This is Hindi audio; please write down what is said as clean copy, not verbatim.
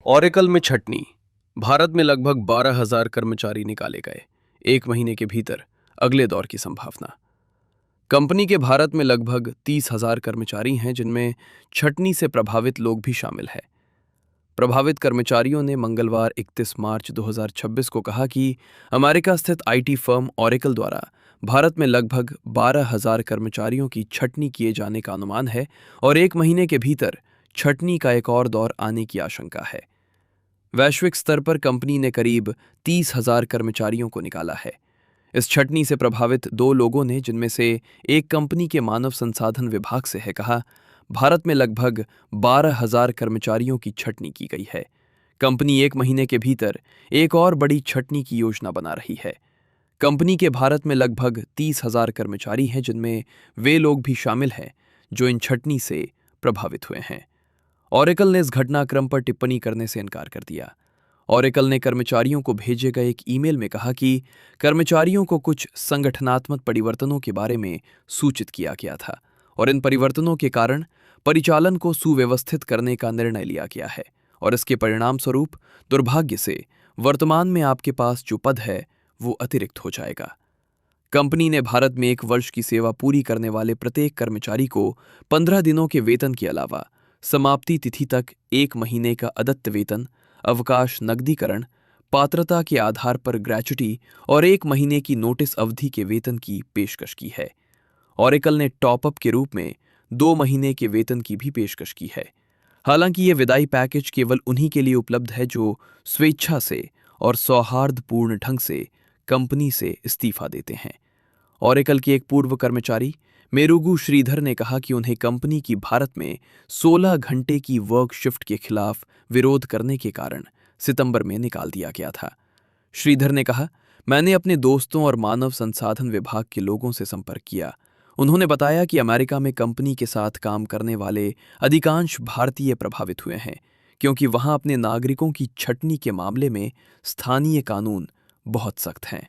ओरेकल में छटनी। भारत में लगभग 12,000 कर्मचारी निकाले गए। 1 महीने के भीतर अगले दौर की संभावना। कंपनी के भारत में लगभग 30,000 कर्मचारी हैं, जिनमें छटनी से प्रभावित लोग भी शामिल हैं। प्रभावित कर्मचारियों ने मंगलवार 31 मार्च 2026 को कहा कि अमेरिका स्थित आईटी फर्म ओरेकल द्वारा भारत में लगभग 12,000 कर्मचारियों की छटनी किए जाने का अनुमान है और 1 महीने के भीतर छटनी का एक और दौर आने की आशंका है। वैश्विक स्तर पर कंपनी ने करीब 30,000 कर्मचारियों को निकाला है। इस छटनी से प्रभावित 2 लोगों ने, जिनमें से एक कंपनी के मानव संसाधन विभाग से है, कहा, भारत में लगभग 12,000 कर्मचारियों की छटनी की गई है। कंपनी 1 महीने के भीतर एक और बड़ी छटनी की योजना बना रही है। कंपनी के भारत में लगभग 30,000 कर्मचारी हैं, जिनमें वे लोग भी शामिल हैं जो इन छटनी से प्रभावित हुए हैं। ओरेकल ने इस घटनाक्रम पर टिप्पणी करने से इनकार कर दिया। ओरेकल ने कर्मचारियों को भेजे गए एक ईमेल में कहा कि कर्मचारियों को कुछ संगठनात्मक परिवर्तनों के बारे में सूचित किया गया था और इन परिवर्तनों के कारण परिचालन को सुव्यवस्थित करने का निर्णय लिया गया है और इसके परिणाम स्वरूप दुर्भाग्य से वर्तमान में आपके पास जो पद है वो अतिरिक्त हो जाएगा। कंपनी ने भारत में 1 वर्ष की सेवा पूरी करने वाले प्रत्येक कर्मचारी को 15 दिनों के वेतन के अलावा समाप्ति तिथि तक 1 महीने का अदत्त वेतन, अवकाश, नकदीकरण, पात्रता के आधार पर ग्रेच्युटी और 1 महीने की नोटिस अवधि के वेतन की पेशकश की है। ओरेकल ने टॉपअप के रूप में 2 महीने के वेतन की भी पेशकश की है। हालांकि ये विदाई पैकेज केवल उन्हीं के लिए उपलब्ध है जो स्वेच्छा से और सौहार्दपूर्ण ढंग से कंपनी से इस्तीफा देते हैं। ओरेकल के एक पूर्व कर्मचारी मेरुगु श्रीधर ने कहा कि उन्हें कंपनी की भारत में 16 घंटे की वर्क शिफ्ट के खिलाफ विरोध करने के कारण सितंबर में निकाल दिया गया था। श्रीधर ने कहा, मैंने अपने दोस्तों और मानव संसाधन विभाग के लोगों से संपर्क किया। उन्होंने बताया कि अमेरिका में कंपनी के साथ काम करने वाले अधिकांश भारतीय प्रभावित हुए हैं, क्योंकि वहां अपने नागरिकों की छटनी के मामले में स्थानीय कानून बहुत सख्त हैं।